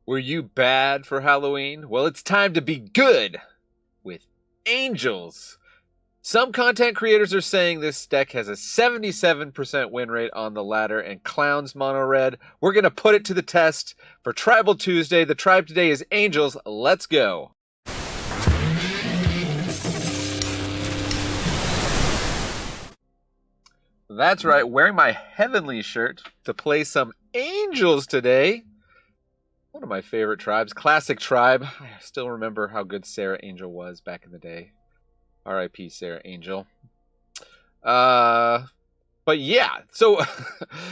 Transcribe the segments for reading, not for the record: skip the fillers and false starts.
Were you bad for Halloween? Well, it's time to be good with Angels. Some content creators are saying this deck has a 77% win rate on the ladder and Clowns mono red. We're going to put it to the test for Tribal Tuesday. The tribe today is Angels. Let's go. That's right, wearing my Heavenly shirt to play some Angels today. One of my favorite tribes, classic tribe. I still remember how good Sarah Angel was back in the day. R.I.P. Sarah Angel. But yeah, so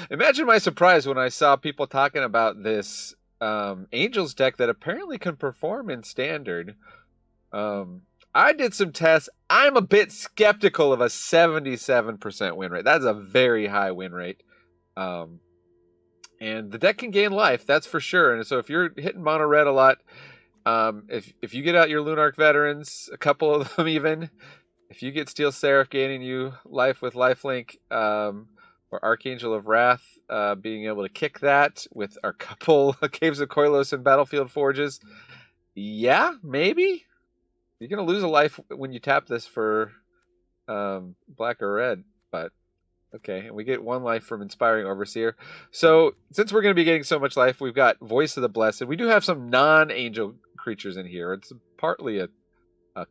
imagine my surprise when I saw people talking about this Angels deck that apparently can perform in Standard. I did some tests. I'm a bit skeptical of a 77% win rate. That's a very high win rate. And the deck can gain life, that's for sure. And so if you're hitting mono red a lot, if you get out your Lunarch veterans, a couple of them even, if you get Steel Seraph gaining you life with lifelink, or Archangel of Wrath being able to kick that with our couple Caves of Koilos and Battlefield Forges, yeah, maybe. You're going to lose a life when you tap this for black or red, but okay, and we get one life from Inspiring Overseer. So, since we're going to be getting so much life, we've got Voice of the Blessed. We do have some non-angel creatures in here. It's partly a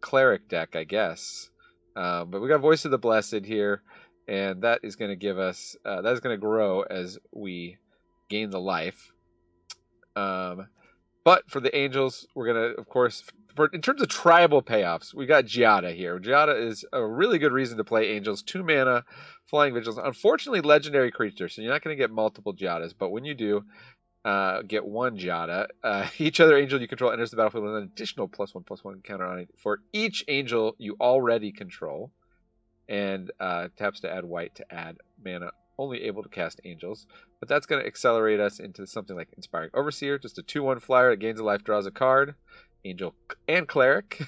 cleric deck, I guess. But we got Voice of the Blessed here, and that is going to give us, that is going to grow as we gain the life. But for the Angels, we're going to, of course, in terms of tribal payoffs, we got Giada here. Giada is a really good reason to play Angels. 2 mana, Flying Vigilance. Unfortunately, legendary creature, so you're not going to get multiple Giadas. But when you do get one Giada, each other Angel you control enters the battlefield with an additional +1/+1 counter on it for each Angel you already control. And taps to add white to add mana. Only able to cast Angels. But that's going to accelerate us into something like Inspiring Overseer. Just a 2/1 flyer that gains a life, draws a card. Angel and Cleric.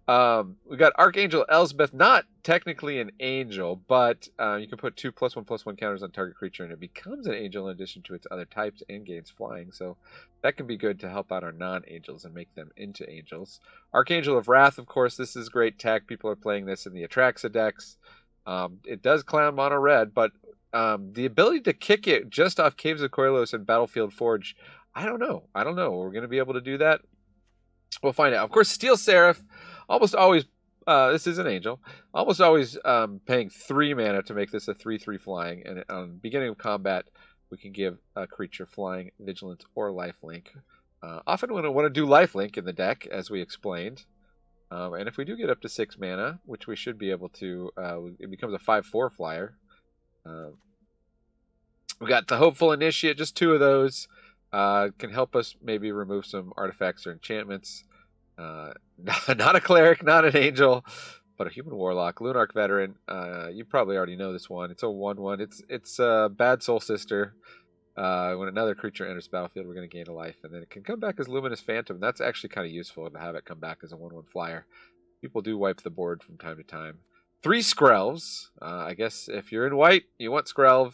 We got Archangel Elspeth, not technically an angel, but you can put 2 +1/+1 counters on target creature, and it becomes an angel in addition to its other types and gains flying. So that can be good to help out our non-angels and make them into angels. Archangel of Wrath, of course, this is great tech. People are playing this in the Atraxa decks. It does clown mono red, but the ability to kick it just off Caves of Koilos and Battlefield Forge, I don't know. We're going to be able to do that. We'll find out. Of course, Steel Seraph, almost always, this is an angel, almost always paying 3 mana to make this a 3/3 flying. And on beginning of combat, we can give a creature flying, vigilance, or lifelink. Often when I want to do lifelink in the deck, as we explained. And if we do get up to 6 mana, which we should be able to, it becomes a 5/4 flyer. We got the Hopeful Initiate, just 2 of those. Can help us maybe remove some artifacts or enchantments. Not a cleric, not an angel, but a human warlock, Lunarch veteran. You probably already know this one. It's a 1/1. It's a Bad Soul Sister. When another creature enters the battlefield, we're going to gain a life, and then it can come back as Luminous Phantom. That's actually kind of useful to have it come back as a 1/1 flyer. People do wipe the board from time to time. 3 Skrelvs. I guess if you're in white, you want Skrelv.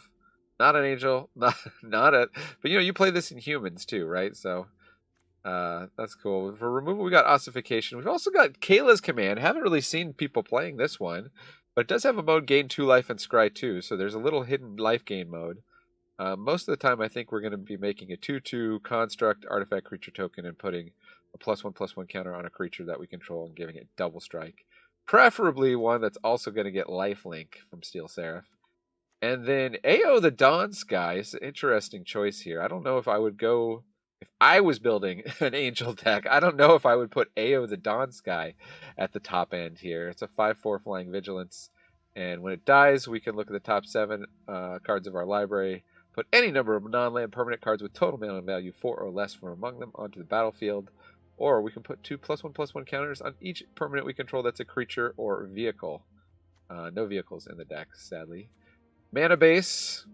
Not an angel, not a, but you play this in humans too, right? So that's cool. For removal, we got Ossification. We've also got Kayla's Command. Haven't really seen people playing this one, but it does have a mode gain 2 life and scry 2, so there's a little hidden life gain mode. Most of the time, I think we're going to be making a 2/2 construct artifact creature token and putting a +1/+1 counter on a creature that we control and giving it double strike. Preferably one that's also going to get lifelink from Steel Seraph. And then AO the Dawn Sky is an interesting choice here. I don't know if I would go, if I was building an angel deck, I don't know if I would put AO the Dawn Sky at the top end here. It's a 5/4 flying vigilance. And when it dies, we can look at the top 7 cards of our library, put any number of non-land permanent cards with total mana value 4 or less from among them onto the battlefield. Or we can put 2 +1/+1 counters on each permanent we control that's a creature or vehicle. No vehicles in the deck, sadly. Mana base,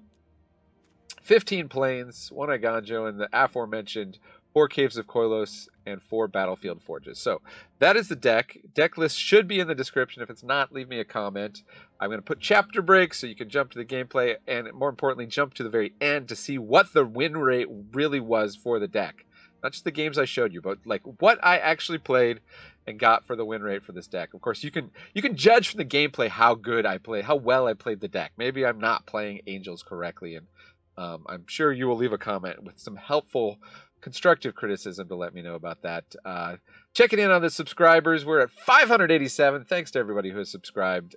15 planes, 1 Archangel, and the aforementioned 4 Caves of Koilos and 4 Battlefield Forges. So that is the deck. Deck list should be in the description. If it's not, leave me a comment. I'm going to put chapter breaks so you can jump to the gameplay and, more importantly, jump to the very end to see what the win rate really was for the deck. Not just the games I showed you, but like what I actually played and got for the win rate for this deck. Of course, you can judge from the gameplay how good I played, how well I played the deck. Maybe I'm not playing Angels correctly, and I'm sure you will leave a comment with some helpful, constructive criticism to let me know about that. Checking in on the subscribers, we're at 587. Thanks to everybody who has subscribed,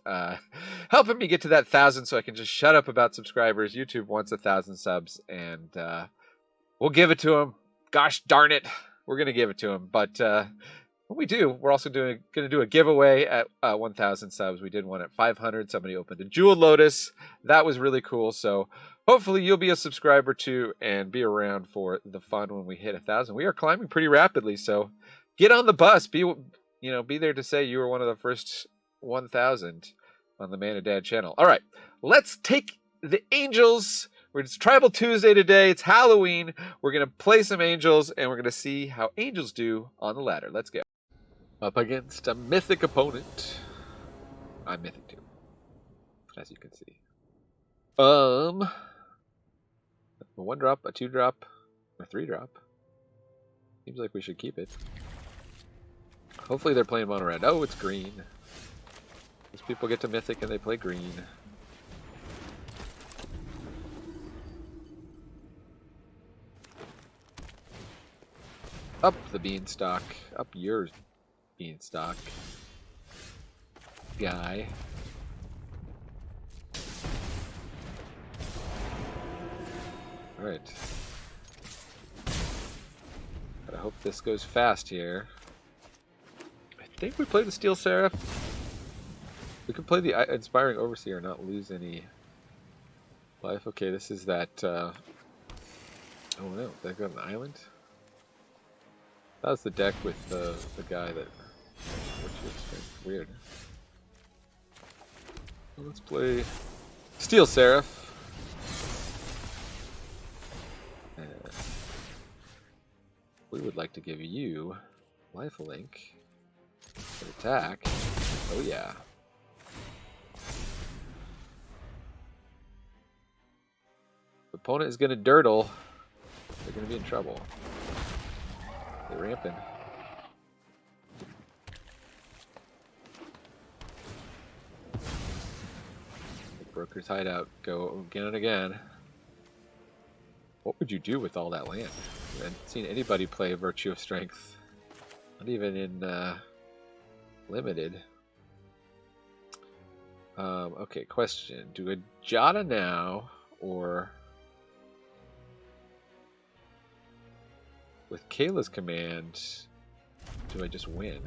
helping me get to that 1,000 so I can just shut up about subscribers. YouTube wants 1,000 subs, and we'll give it to them. Gosh darn it, we're gonna give it to them. But when we do, we're also gonna do a giveaway at 1,000 subs. We did one at 500. Somebody opened a Jewel Lotus. That was really cool. So hopefully you'll be a subscriber too and be around for the fun when we hit 1,000. We are climbing pretty rapidly, so get on the bus. Be there to say you were one of the first 1,000 on the Man and Dad channel. All right, let's take the Angels. It's Tribal Tuesday today. It's Halloween. We're going to play some Angels, and we're going to see how Angels do on the ladder. Let's go. Up against a Mythic opponent. I'm Mythic too, as you can see. A 1-drop, a 2-drop, a 3-drop. Seems like we should keep it. Hopefully they're playing mono red. Oh, it's green. These people get to Mythic and they play green. Up the beanstalk. Up your beanstalk. Guy. Alright. I hope this goes fast here. I think we play the Steel Seraph. We can play the Inspiring Overseer and not lose any life. Okay, this is that... oh no, did I go on an island? That was the deck with the guy that... Weird. Well, let's play Steel Seraph. We would like to give you lifelink for attack. Oh yeah. The opponent is going to dirtle. They're going to be in trouble. They're ramping. The Broker's Hideout. Go again and again. What would you do with all that land? I haven't seen anybody play Virtue of Strength. Not even in Limited. Okay, question. Do a Giada now, or... with Kayla's command, do I just win?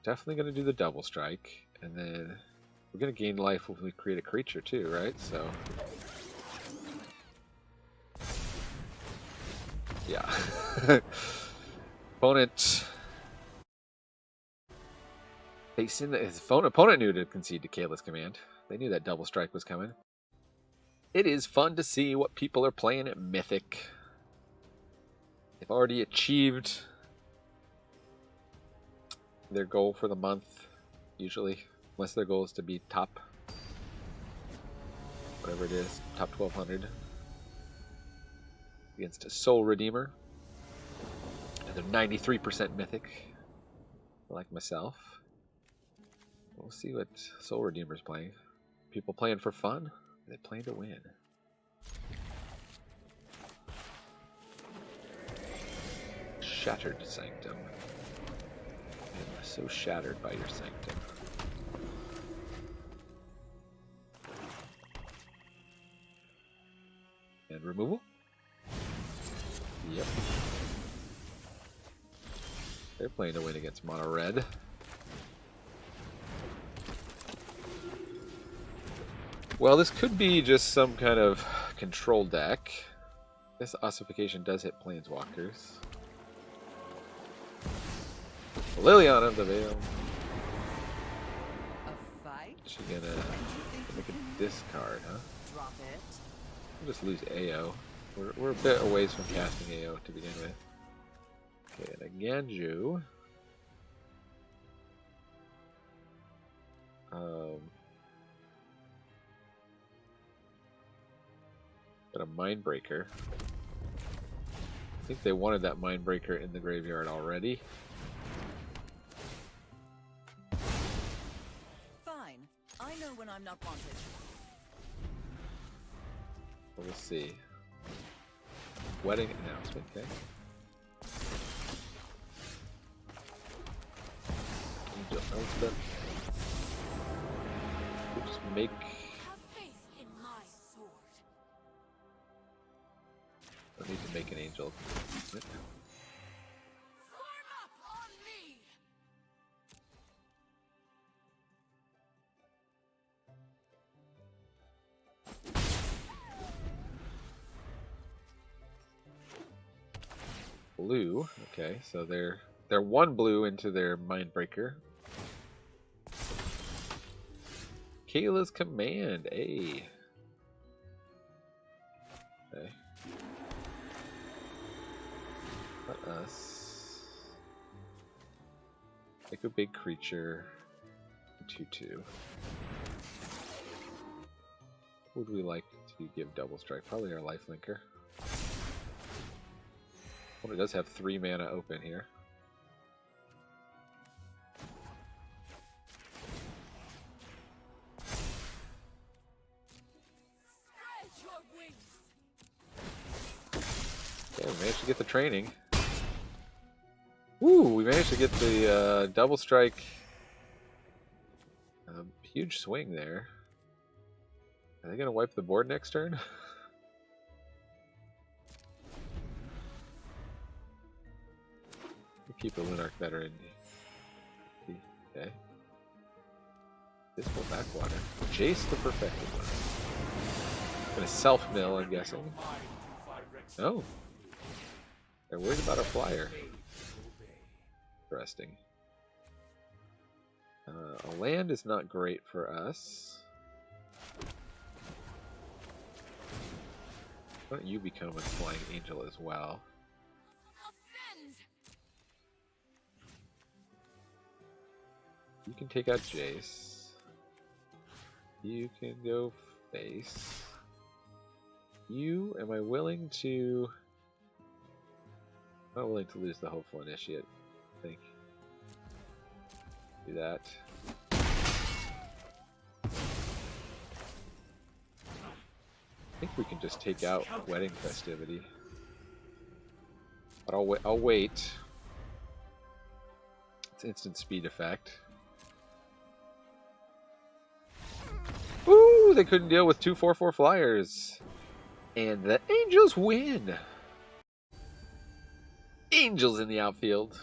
Definitely going to do the double strike, and then we're going to gain life when we create a creature too, right? So, yeah. Opponent facing his opponent knew to concede to Kayla's command. They knew that double strike was coming. It is fun to see what people are playing at Mythic. They've already achieved their goal for the month, usually. Unless their goal is to be top, whatever it is, top 1,200. Against a Soul Redeemer. And they're 93% Mythic, like myself. We'll see what Soul Redeemer's playing. People playing for fun? They playing to win. Shattered Sanctum. I'm so shattered by your Sanctum. And removal? Yep. They're playing to win against mono red. Well, this could be just some kind of control deck. This ossification does hit planeswalkers. Liliana of the Veil. A fight? She gonna make a discard, huh? Drop it. We'll just lose AO. We're a bit away from casting AO to begin with. Okay, and a Ganju. Got a Mindbreaker. I think they wanted that Mindbreaker in the graveyard already. Fine. I know when I'm not wanted. Well, we'll see. Wedding announcement, okay. Angel Elspeth. We'll just make... Have faith in my sword. Don't need to make an angel. Form up on me. Blue, okay, so they're one blue into their Mindbreaker. Kayla's Command, A. Okay. Let us make a big creature, 2/2. What would we like to give double strike? Probably our lifelinker. Well, it does have 3 mana open here. Okay, we managed to get the training. Woo! We managed to get the double strike. Huge swing there. Are they going to wipe the board next turn? Keep the Lunarch veteran. Okay. This will backwater. Jace the Perfected one. Gonna self-mill, I'm guessing. Oh. They're worried about a flyer. Interesting. A land is not great for us. Why don't you become a flying angel as well? You can take out Jace. You can go face. You, am I willing to... I'm not willing to lose the Hopeful Initiate, I think. Do that. I think we can just take out Wedding Festivity. But I'll wait. It's instant speed effect. Ooh, they couldn't deal with 2/4/4 flyers. And the Angels win. Angels in the outfield.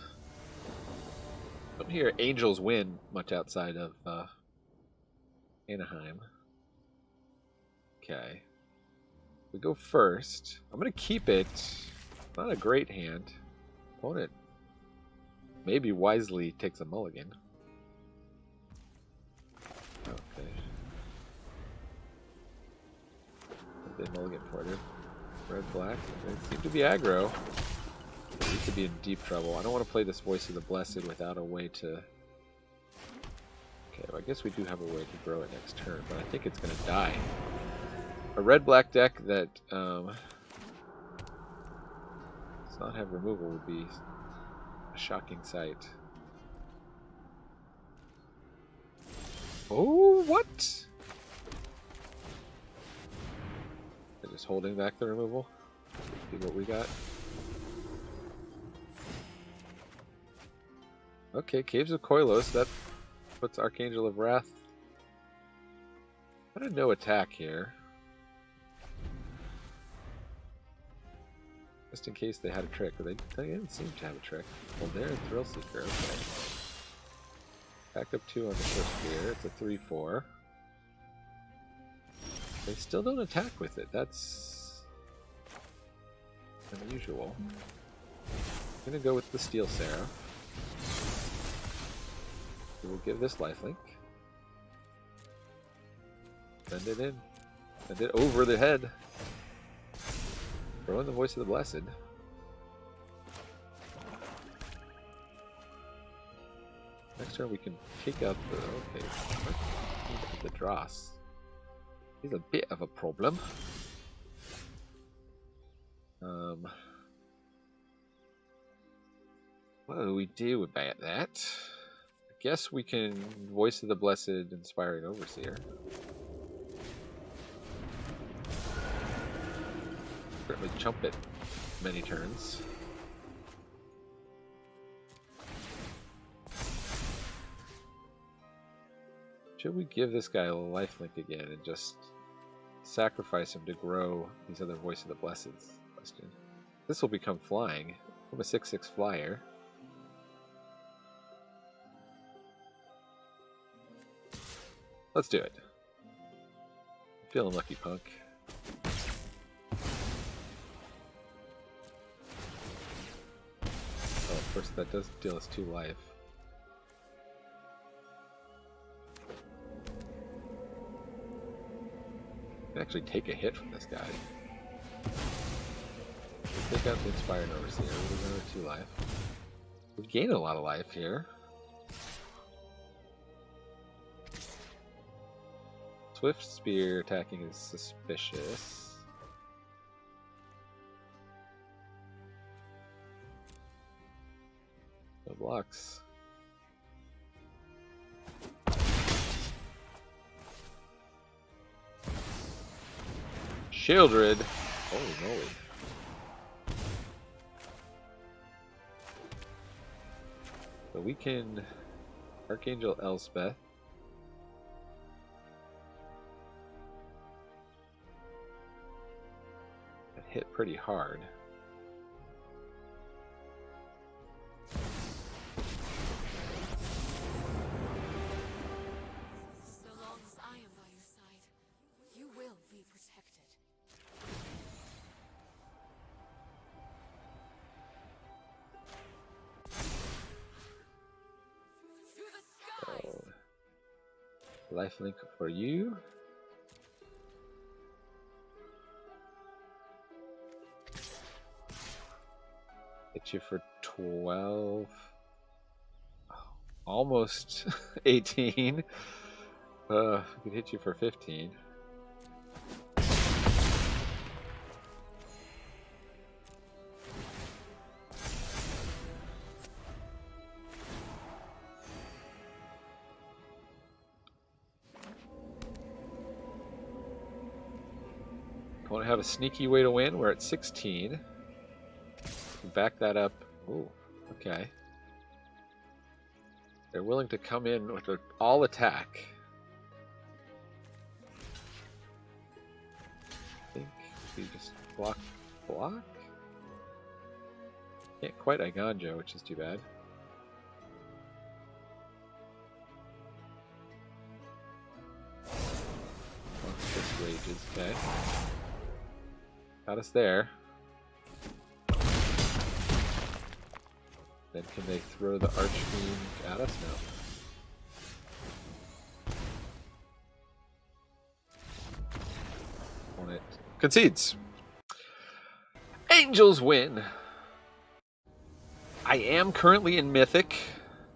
Don't hear Angels win much outside of Anaheim. Okay. We go first. I'm going to keep it. Not a great hand. Opponent maybe wisely takes a mulligan. Okay. They mulligan for it. Red Black. They seem to be aggro. We could be in deep trouble. I don't want to play this Voice of the Blessed without a way to... Okay, well, I guess we do have a way to grow it next turn, but I think it's going to die. A red-black deck that does not have removal would be a shocking sight. Oh, what? They're just holding back the removal. See what we got. Okay, Caves of Koilos. That puts Archangel of Wrath. I no attack here. Just in case they had a trick. They didn't seem to have a trick. Well, they're a Thrill Seeker. Okay. Back up 2 on the first spear. It's a 3/4. They still don't attack with it. That's unusual. I'm gonna go with the Steel Seraph. We'll give this lifelink. Send it in. Send it over the head. Throw in the Voice of the Blessed. Next turn we can take out the... Okay. The Dross. He's a bit of a problem. What do we do about that? I guess we can Voice of the Blessed, Inspiring Overseer. Certainly chump it many turns. Should we give this guy a lifelink again and just sacrifice him to grow these other Voice of the Blessed? Question. This will become flying. I'm a 6/6 flyer. Let's do it. Feeling lucky, punk. Oh, of course, that does deal us 2 life. Can actually take a hit from this guy. We'll take out the Inspired Overseer. We'll lose another 2 life. We gain a lot of life here. Swift Spear attacking is suspicious. No blocks. Shieldred. Holy moly. So we can Archangel Elspeth. That hit pretty hard. So long as I am by your side, you will be protected. To the skies! Lifelink for you. Hit you for 12. Oh, almost 18. We could hit you for 15. Want to have a sneaky way to win? We're at 16. Back that up. Ooh, okay. They're willing to come in with an all attack. I think we just block. Can't quite Iganjo, which is too bad. This rages, okay. Got us there. Then can they throw the Archfiend at us? No. On it. Concedes. Angels win. I am currently in Mythic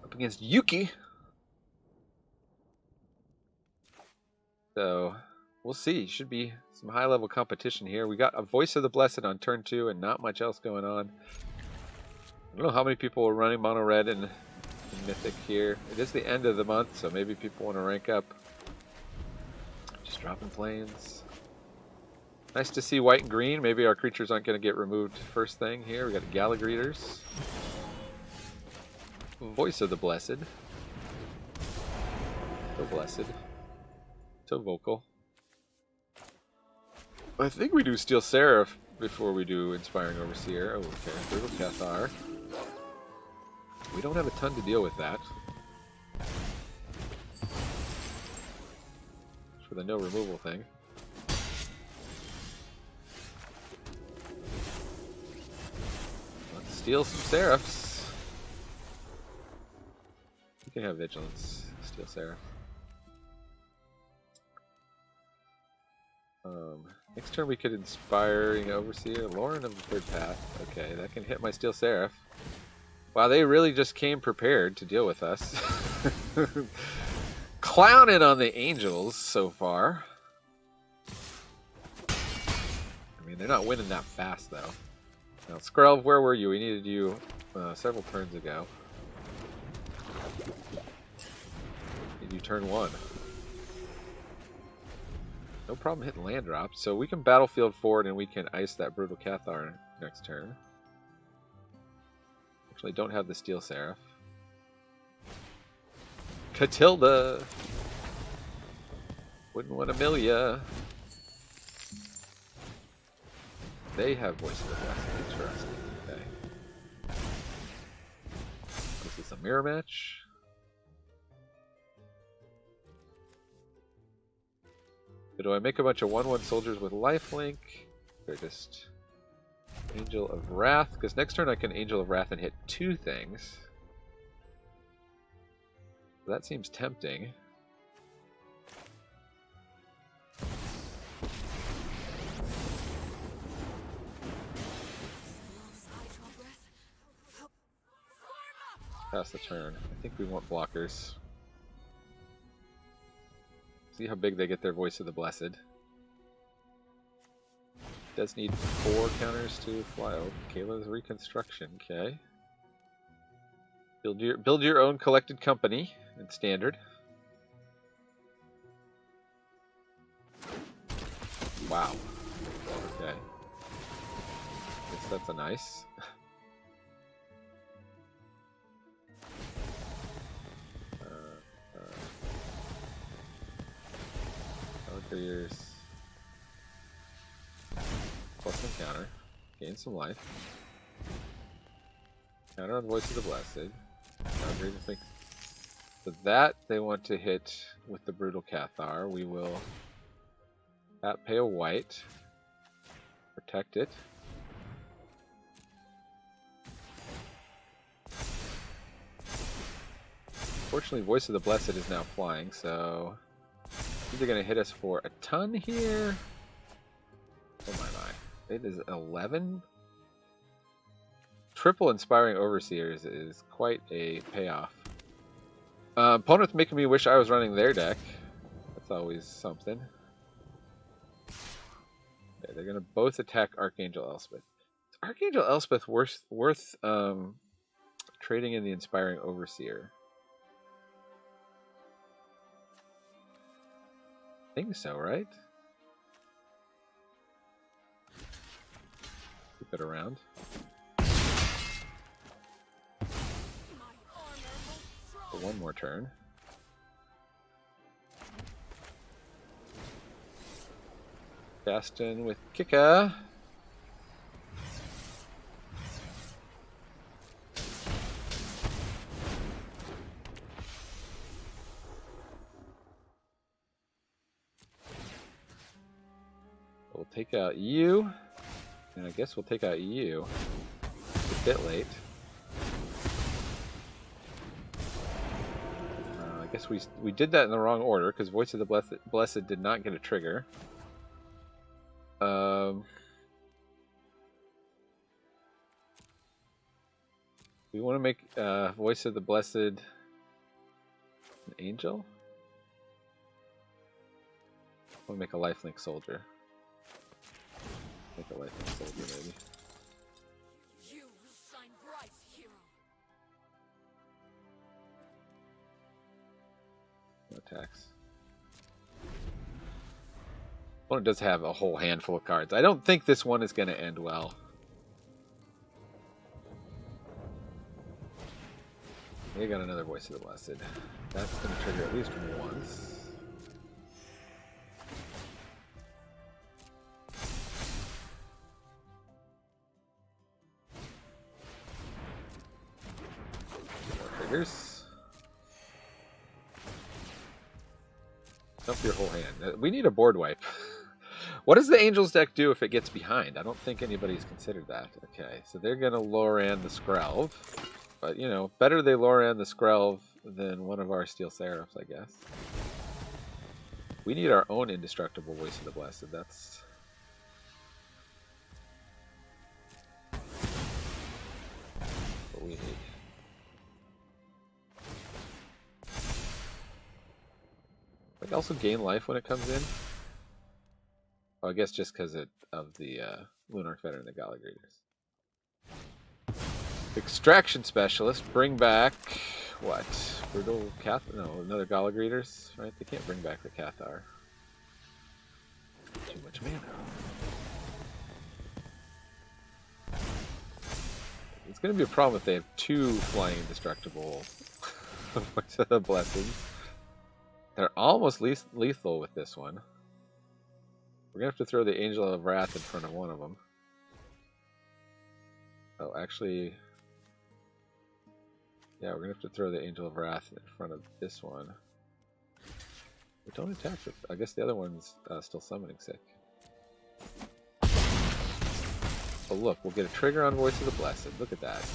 up against Yuki. So we'll see. Should be some high level competition here. We got a Voice of the Blessed on turn 2 and not much else going on. I don't know how many people are running mono red in Mythic here. It is the end of the month, so maybe people want to rank up. Just dropping planes. Nice to see white and green. Maybe our creatures aren't going to get removed first thing here. We got Galagreeters. Voice of the Blessed. So blessed. So vocal. I think we do Steel Seraph before we do Inspiring Overseer. Oh, okay. Brutal Cathar. We don't have a ton to deal with that. For the no removal thing. Let's steal some Seraphs. You can have Vigilance. Steel Seraph. Next turn we could Inspiring Overseer. Lauren of the Third Path. Okay, that can hit my Steel Seraph. Wow, they really just came prepared to deal with us. Clowning on the Angels so far. I mean, they're not winning that fast, though. Now, Skrelv, where were you? We needed you several turns ago. Need you turn 1. No problem hitting land drops. So we can battlefield forward and we can ice that Brutal Cathar next turn. Actually, don't have the Steel Seraph. Catilda! Wouldn't want Amelia. They have Voice of the Blessed. Interesting. Okay. This is a mirror match. So do I make a bunch of 1/1 soldiers with lifelink? Or just Angel of Wrath? Because next turn I can Angel of Wrath and hit 2 things. That seems tempting. Pass the turn. I think we want blockers. See how big they get their Voice of the Blessed. Does need 4 counters to fly out. Kayla's Reconstruction, okay. Build your own collected company in Standard. Wow. Okay. Guess that's a nice. Years. Plus 1 counter. Gain some life. Counter on Voice of the Blessed. So that they want to hit with the Brutal Cathar. We will pay a white. Protect it. Fortunately, Voice of the Blessed is now flying, so they're going to hit us for a ton here. Oh my. It is 11. Triple Inspiring Overseers is quite a payoff. Opponent's making me wish I was running their deck. That's always something. Okay, they're going to both attack Archangel Elspeth. Is Archangel Elspeth worth trading in the Inspiring Overseer? I think so, right? Keep it around. For 1 more turn. Gaston with Kika. We'll take out you, and I guess we'll take out you. It's a bit late. I guess we did that in the wrong order because Voice of the Blessed did not get a trigger. We want to make Voice of the Blessed an angel. I want to make a lifelink soldier. Make a lifelink soldier, maybe. You will shine bright, hero. No attacks. Opponent does have a whole handful of cards. I don't think this one is going to end well. They got another Voice of the Blessed. That's going to trigger at least once. Triggers. Dump your whole hand. We need a board wipe. What does the Angels deck do if it gets behind? I don't think anybody's considered that. Okay, so they're going to Loran the Skrelv. But, you know, better they Loran the Skrelv than one of our Steel Seraphs, I guess. We need our own indestructible Voice of the Blessed. That's what we need. Like, also gain life when it comes in. Oh, I guess just because of the Lunarch Veteran and the Gala Greeters. Extraction Specialist. Bring back what? Brutal Cath? No, another Gala Greeters, right? They can't bring back the Cathar. Too much mana. It's going to be a problem if they have 2 flying indestructible blessings. They're almost lethal with this one. We're going to have to throw the Angel of Wrath in front of one of them. Oh, actually... yeah, we're going to have to throw the Angel of Wrath in front of this one. We don't attack with... I guess the other one's still summoning sick. Oh look, we'll get a trigger on Voice of the Blessed. Look at that.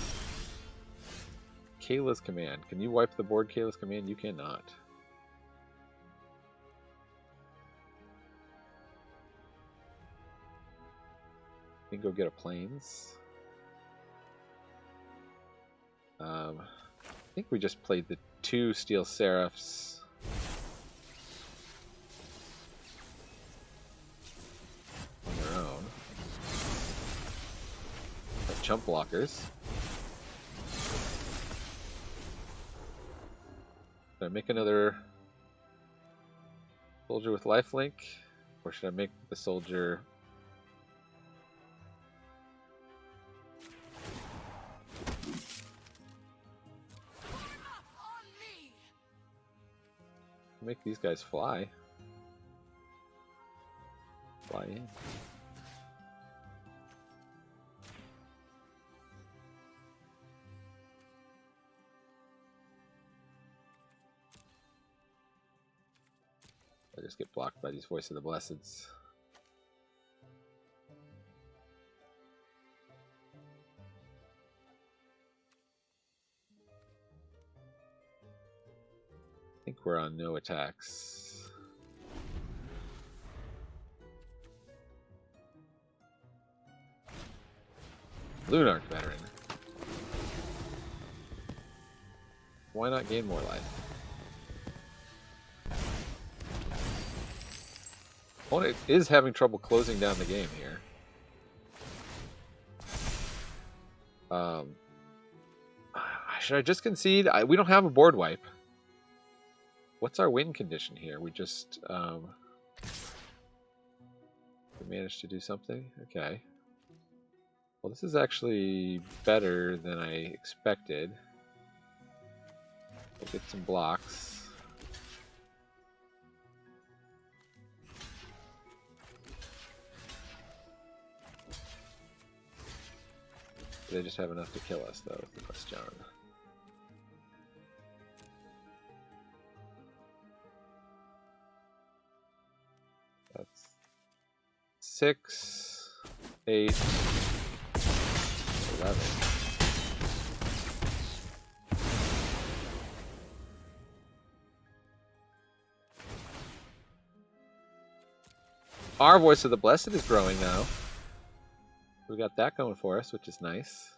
Kayla's Command. Can you wipe the board, Kayla's Command? You cannot. We can go get a Plains. I think we just played the 2 Steel Seraphs. On their own. Chump blockers. Should I make another soldier with lifelink? Or should I make the soldier... make these guys fly. Fly in. I just get blocked by these Voice of the Blesseds. I think we're on no attacks. Lunarch Veteran. Why not gain more life? Opponent is having trouble closing down the game here. Should I just concede? We don't have a board wipe. What's our win condition here? We just we managed to do something? Okay. Well, this is actually better than I expected. We'll get some blocks. Do they just have enough to kill us, though, is the question. That's 6, 8, 11. Our Voice of the Blessed is growing now. We got that going for us, which is nice.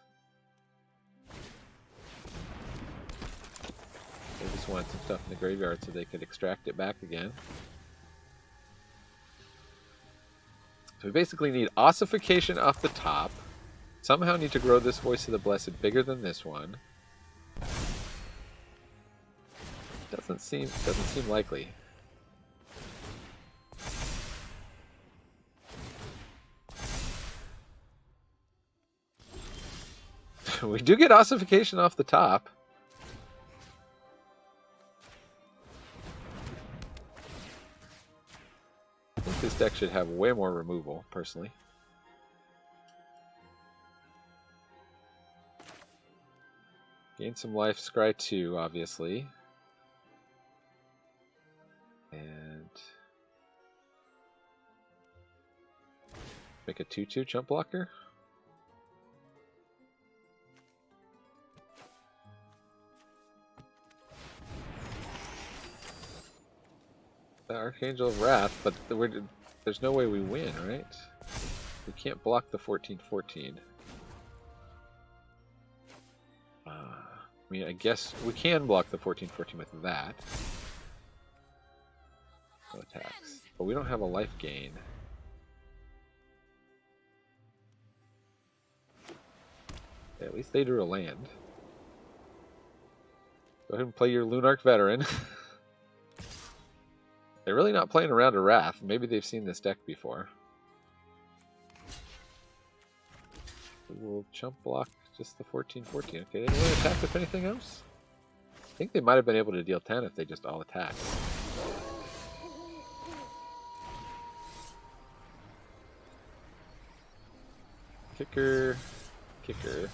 They just wanted some stuff in the graveyard so they could extract it back again. So we basically need ossification off the top. Somehow need to grow this Voice of the Blessed bigger than this one. Doesn't seem likely. We do get ossification off the top. I think this deck should have way more removal, personally. Gain some life, scry 2, obviously. And make a 2/2 jump blocker. The Archangel of Wrath, but there's no way we win, right? We can't block the 14/14. I mean, I guess we can block the 14/14 with that. No attacks. But we don't have a life gain. least they drew a land. Go ahead and play your Lunarch Veteran. They're really not playing around a Wrath. Maybe they've seen this deck before. We'll chump block just the 14/14. Okay, they didn't really attack with anything else? I think they might have been able to deal 10 if they just all attacked. Kicker. Kicker.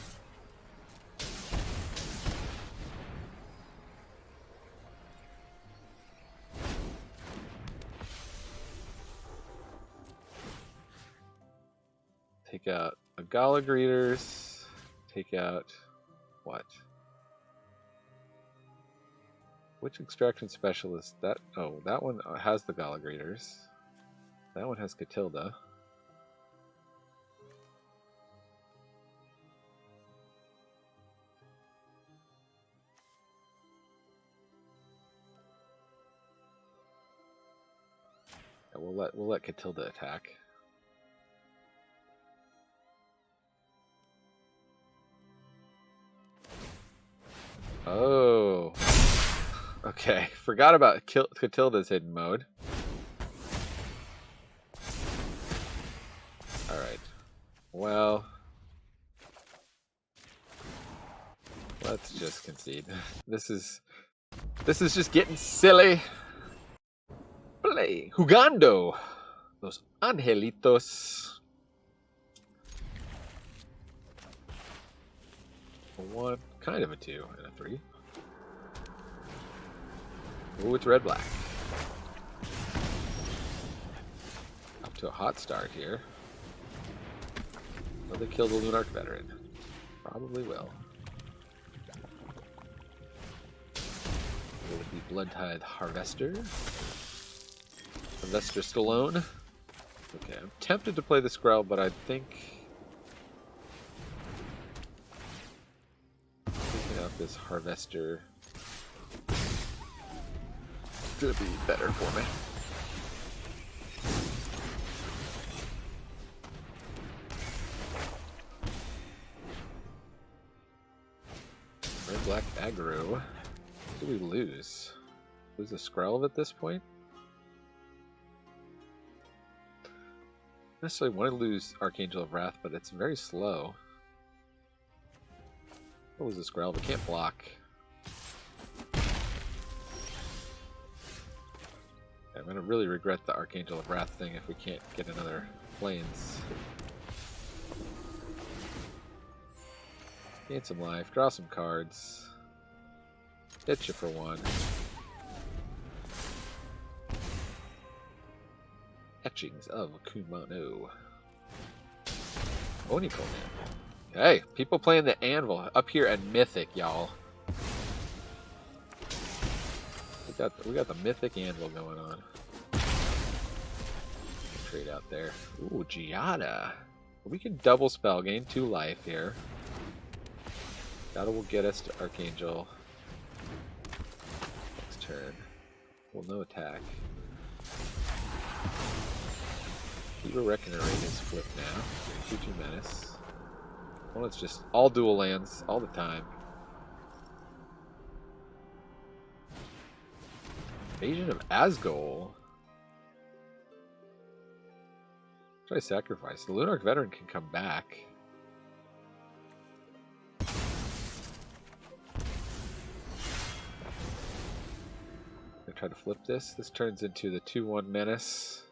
Take out a Gala Greeters. Take out what? Which extraction specialist? That that one has the Gala Greeters. That one has Catilda. Yeah, we'll let Catilda attack. Oh. Okay, forgot about Catilda's hidden mode. Alright. Well, let's just concede. This is just getting silly. Play. Jugando. Los Angelitos. A 1, kind of a 2, and a 3. Ooh, it's red-black. Up to a hot start here. Will they kill the Lunarch Veteran? Probably will. Will it be Blood-Tithe Harvester? Harvester Stallone? Okay, I'm tempted to play the Skrell, but I think taking out this Harvester should be better for me. Red Black Aggro. What do we lose? Lose a Skrell at this point? I necessarily want to lose Archangel of Wrath, but it's very slow. I'll lose a Skrell, but can't block. I'm going to really regret the Archangel of Wrath thing if we can't get another Plains. Gain some life, draw some cards. Hit you for 1. Etchings of Kumano. Onikoman. Hey, people playing the Anvil up here at Mythic, y'all. We got the Mythic Anvil going on. Trade out there. Ooh, Giada. We can double spell, gain 2 life here. Giada will get us to Archangel next turn. Well, no attack. Hero Reckoner rate is flipped now. 2/2 menace. Well, it's just all dual lands all the time. Invasion of Asgol. Try sacrifice. The Lunarch Veteran can come back. I'm gonna try to flip this. This turns into the 2/1 menace.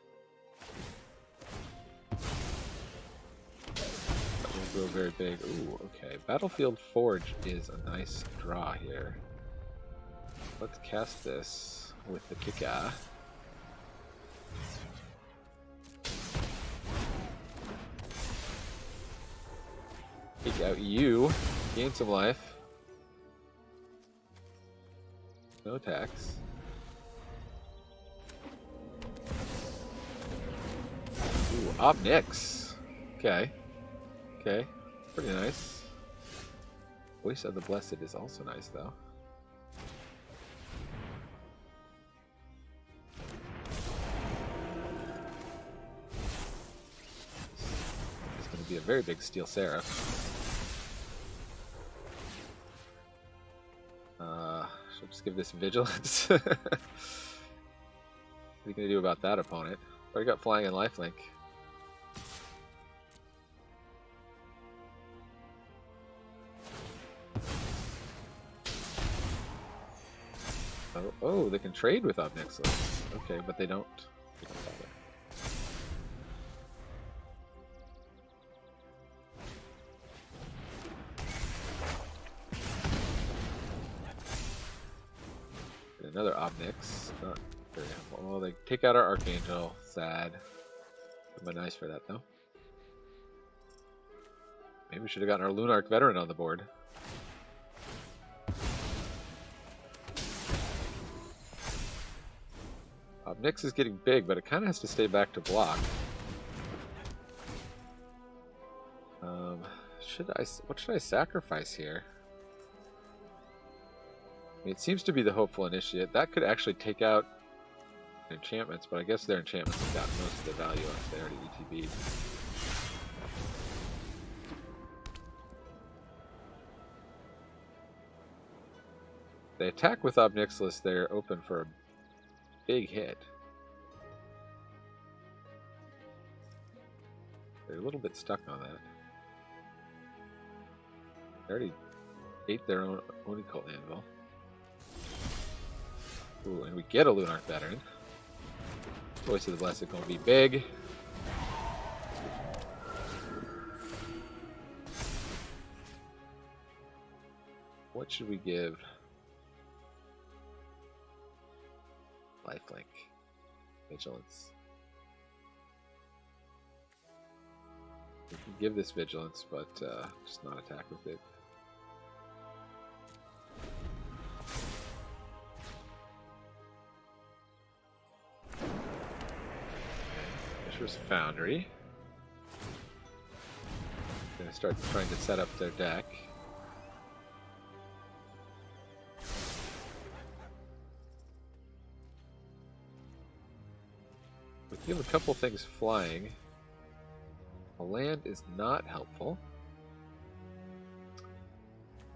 That will grow very big. Ooh, okay. Battlefield Forge is a nice draw here. Let's cast this with the Kika. Kick out you. Gain some life. No attacks. Ooh, Obnix. Okay. Okay. Pretty nice. Voice of the Blessed is also nice, though. It's going to be a very big Steel Seraph. Just give this vigilance. What are you gonna do about that opponent? Already got flying and lifelink. Oh, they can trade with Obnixilis. Okay, but they don't. They don't bother. Another Obnix. Not very helpful. Well, they take out our Archangel. Sad. But nice for that, though. Maybe we should have gotten our Lunark Veteran on the board. Obnix is getting big, but it kind of has to stay back to block. What should I sacrifice here? I mean, it seems to be the Hopeful Initiate. That could actually take out enchantments, but I guess their enchantments have got most of the value once they already ETB'd. They attack with Obnixilis, they're open for a big hit. They're a little bit stuck on that. They already ate their own Onicult Anvil. Ooh, and we get a Lunark Veteran. Voice of the Blessed gonna be big. What should we give? Lifelink. Vigilance. We can give this Vigilance, but just not attack with it. Fisher's Foundry. Gonna start trying to set up their deck. We give a couple things flying. A land is not helpful.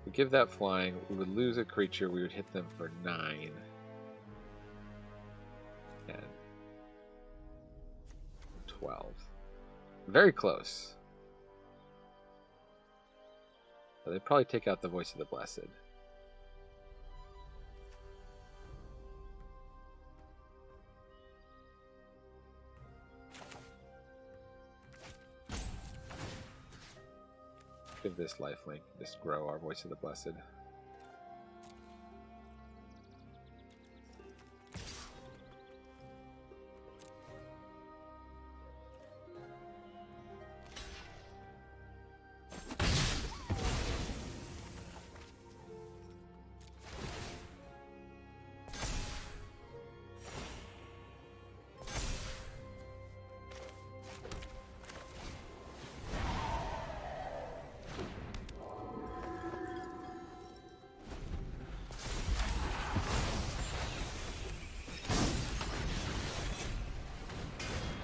We give that flying, we would lose a creature, we would hit them for 9. 10. 12. Very close. So they'd probably take out the Voice of the Blessed. Give this lifelink, just grow our Voice of the Blessed.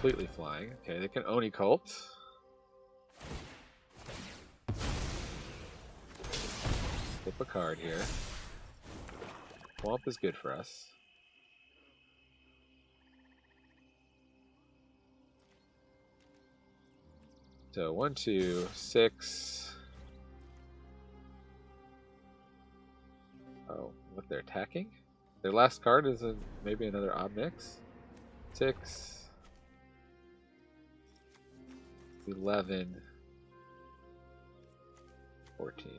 Completely flying. Okay, they can Oni Cult. Flip a card here. Swamp is good for us. So 1, 2, 6. Oh, what they're attacking? Their last card is maybe another Obnix. 6. 11, 14.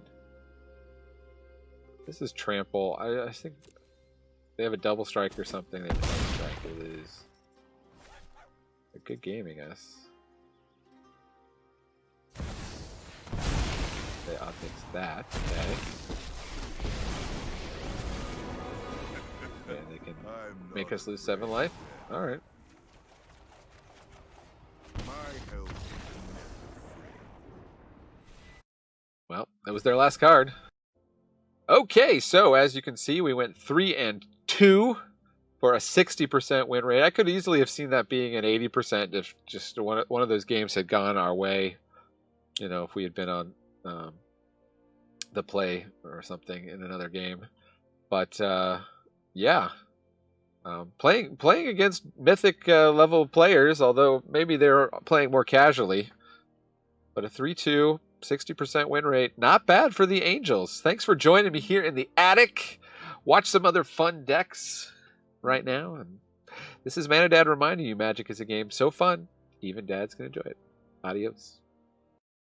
This is trample. I think they have a double strike or something. They have a double strike. They lose. They're good gaming us. They Obnix that. Okay. And they can make us lose 7 life. All right. Well, that was their last card. Okay, so as you can see, we went 3 and 2 for a 60% win rate. I could easily have seen that being an 80% if just one of those games had gone our way. You know, if we had been on the play or something in another game. But Yeah. Playing against Mythic level players, although maybe they're playing more casually. But a 3-2, 60% win rate. Not bad for the Angels. Thanks for joining me here in the attic. Watch some other fun decks right now. And this is Mana Dad reminding you Magic is a game so fun, even Dad's going to enjoy it. Adios.